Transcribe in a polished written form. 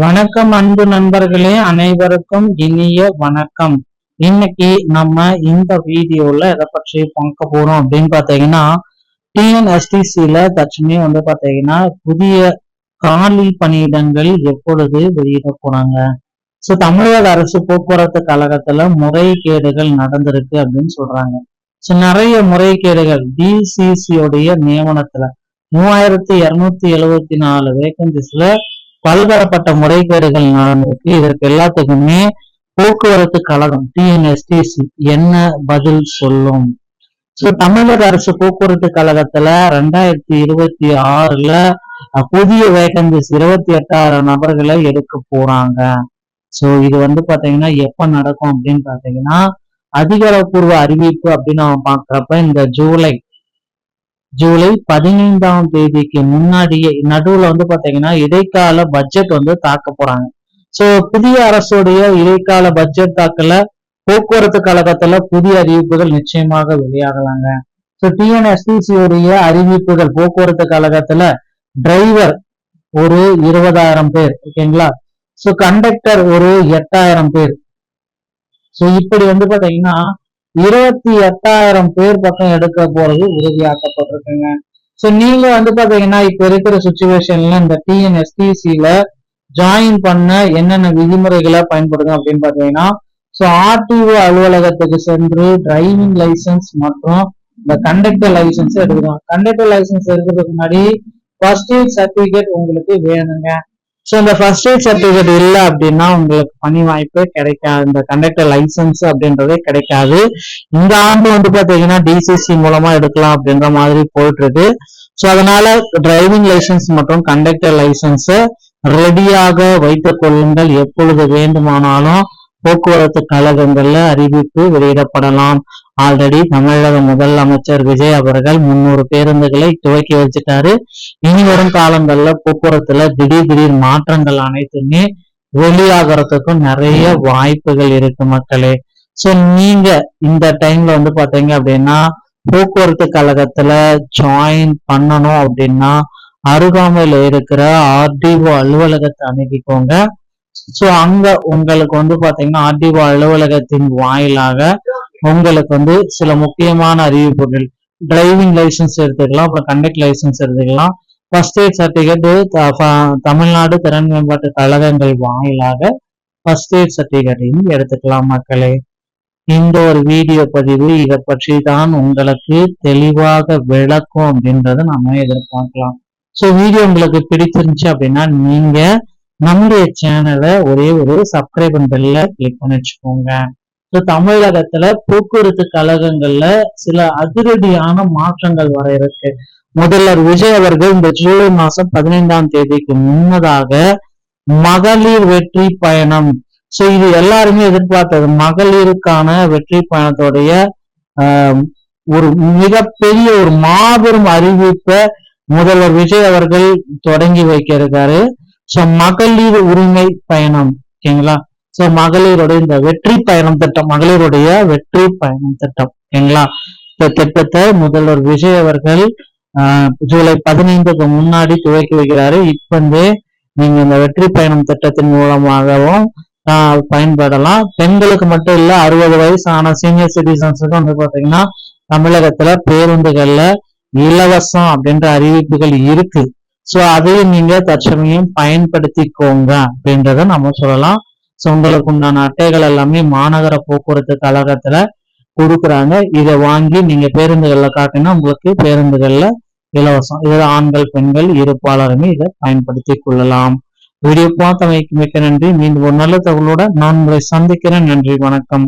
வணக்கம் அன்பு நண்பர்களே, அனைவருக்கும் இனிய வணக்கம். இன்னைக்கு நம்ம இந்த வீடியோல எதை பற்றி பார்க்க போறோம் அப்படின்னு பாத்தீங்கன்னா, டிஎன்எஸ்டிசில தற்சமயம் பாத்தீங்கன்னா புதிய காலி பணியிடங்கள் எப்பொழுது வெளியிட போறாங்க. தமிழக அரசு போக்குவரத்து கழகத்துல முறைகேடுகள் நடந்திருக்கு அப்படின்னு சொல்றாங்க. நிறைய முறைகேடுகள் டிசிசியோடைய நியமனத்துல 3274 வேகன்சிஸ்ல பல்வேறுபட்ட முறைகேடுகள் நடந்திருக்கு. இதற்கு எல்லாத்துக்குமே போக்குவரத்து கழகம் டிஎன்எஸ்டிசி என்ன பதில் சொல்லும்? தமிழக அரசு போக்குவரத்து கழகத்துல 2026ல புதிய வேகன்சிஸ் 28,000 நபர்களை எடுக்க போறாங்க. இது பாத்தீங்கன்னா எப்ப நடக்கும் அப்படின்னு பாத்தீங்கன்னா, அதிகாரப்பூர்வ அறிவிப்பு அப்படின்னு நம்ம பாக்குறப்ப இந்த ஜூலை 15ஆம் தேதிக்கு முன்னாடியே நடுவுல பாத்தீங்கன்னா இடைக்கால பட்ஜெட் தாக்க போறாங்க. புதிய அரசுடைய இடைக்கால பட்ஜெட் தாக்கல போக்குவரத்து கழகத்துல புதிய அறிவிப்புகள் நிச்சயமாக வெளியாகலாங்க. டிஎன்எஸ்டிசி உடைய அறிவிப்புகள் போக்குவரத்து கழகத்துல டிரைவர் ஒரு 20,000 பேர், ஓகேங்களா. கண்டக்டர் ஒரு 8,000 பேர். இப்படி பாத்தீங்கன்னா 28,000 பேர் பக்கம் எடுக்க போறது உறுதியாக்கப்பட்டிருக்குங்க. நீங்க பாத்தீங்கன்னா இப்ப இருக்கிற சுச்சுவேஷன்ல இந்த டிஎன்எஸ்டிசில ஜாயின் பண்ண என்னென்ன விதிமுறைகளை பயன்படுத்தும் அப்படின்னு பாத்தீங்கன்னா, ஆர்டிஓ அலுவலகத்துக்கு சென்று டிரைவிங் லைசன்ஸ் மற்றும் இந்த கண்டக்டர் லைசன்ஸ் எடுக்கணும். கண்டக்டர் லைசன்ஸ் எடுக்கிறதுக்கு முன்னாடி ஃபர்ஸ்ட் எய்ட் சர்டிபிகேட் உங்களுக்கு வேணுங்க. இந்த ஃபர்ஸ்ட் எய்ட் சர்டிபிகேட் இல்லை அப்படின்னா உங்களுக்கு பணி வாய்ப்பே கிடைக்காது. இந்த கண்டக்டர் லைசன்ஸ் அப்படின்றதே கிடைக்காது. இந்த ஆண்டு பாத்தீங்கன்னா டிசிசி மூலமா எடுக்கலாம் அப்படின்ற மாதிரி போயிட்டு இருக்கு. அதனால டிரைவிங் லைசன்ஸ் மற்றும் கண்டக்டர் லைசன்ஸ் ரெடியாக வைத்துக் கொள்ளுங்கள். எப்பொழுது வேண்டுமானாலும் போக்குவரத்து கழகங்கள்ல அறிவிப்பு வெளியிடப்படலாம். ஆல்ரெடி தமிழக முதலமைச்சர் விஜய் அவர்கள் 300 பேருந்துகளை துவக்கி வச்சுட்டாரு. இனி வரும் காலங்கள்ல போக்குவரத்துல திடீர் மாற்றங்கள் அனைத்துமே வெளியாகிறதுக்கும் நிறைய வாய்ப்புகள் இருக்கு மக்களே. நீங்க இந்த டைம்ல பாத்தீங்க அப்படின்னா போக்குவரத்து கழகத்துல ஜாயின் பண்ணணும் அப்படின்னா அருகாமையில இருக்கிற ஆர்டிஓ அலுவலகத்தை அணுகிக்கோங்க. அங்க உங்களுக்கு பாத்தீங்கன்னா ஆர்டிஓ அலுவலகத்தின் வாயிலாக உங்களுக்கு சில முக்கியமான அறிவிப்புகள், டிரைவிங் லைசன்ஸ் எடுத்துக்கலாம், அப்புறம் கண்டக்டர் லைசன்ஸ் எடுத்துக்கலாம், ஃபர்ஸ்ட் எய்ட் சர்டிபிகேட் தமிழ்நாடு திறன் மேம்பாட்டு கழகங்கள் வாயிலாக ஃபர்ஸ்ட் எய்ட் சர்டிபிகேட்டையும் எடுத்துக்கலாம் மக்களே. இந்த ஒரு வீடியோ பதிவு இதை பற்றி தான் உங்களுக்கு தெளிவாக விளக்கும் அப்படின்றத நம்ம எதிர்பார்க்கலாம். வீடியோ உங்களுக்கு பிடிச்சிருந்துச்சு அப்படின்னா நீங்க நம்முடைய சேனலை ஒரே ஒரு சப்ஸ்கிரைப் பெல்ல கிளிக் பண்ணி வச்சுக்கோங்க. தமிழகத்துல போக்குவரத்து கழகங்கள்ல சில அதிரடியான மாற்றங்கள் வர இருக்கு. முதல்வர் விஜய் அவர்கள் இந்த ஜூலை மாசம் 15ஆம் தேதிக்கு முன்னதாக மகளிர் வெற்றி பயணம், இது எல்லாருமே எதிர்பார்த்தது. மகளிருக்கான வெற்றி பயணத்தோடைய ஒரு மிகப்பெரிய ஒரு மாபெரும் அறிவிப்பை முதல்வர் விஜய் அவர்கள் தொடங்கி வைக்க இருக்காரு. மகளிர் உரிமை பயணம், ஓகேங்களா. மகளிருடைய இந்த வெற்றி பயணம் திட்டம், மகளிருடைய வெற்றி பயணம் திட்டம், ஓகேங்களா. இந்த திட்டத்தை முதல்வர் விஜய் அவர்கள் ஜூலை 15க்கு முன்னாடி துவக்கி வைக்கிறாரு. இப்பந்தே நீங்க இந்த வெற்றி பயணம் திட்டத்தின் மூலமாகவும் பயன்படலாம். பெண்களுக்கு மட்டும் இல்ல, 60 வயசான சீனியர் சிட்டிசன்ஸுக்கும் பாத்தீங்கன்னா தமிழகத்துல பேருந்துகள்ல இலவசம் அப்படின்ற அறிவிப்புகள் இருக்கு. அதையும் நீங்க தற்சமயம் பயன்படுத்திக்கோங்க அப்படின்றத நம்ம சொல்லலாம். உங்களுக்கு உண்டான அட்டைகள் எல்லாமே மாநகர போக்குவரத்து கழகத்துல கொடுக்குறாங்க. இதை வாங்கி நீங்க பேருந்துகள்ல காட்டினா உங்களுக்கு பேருந்துகள்ல இலவசம். இதுல ஆண்கள் பெண்கள் இருப்பாளருமே இதை பயன்படுத்தி கொள்ளலாம். வீடியோ பார்த்தமைக்கு மிக்க நன்றி. மீண்டும் ஒரு நல்ல தகவலோட நான் உங்களை சந்திக்கிறேன். நன்றி, வணக்கம்.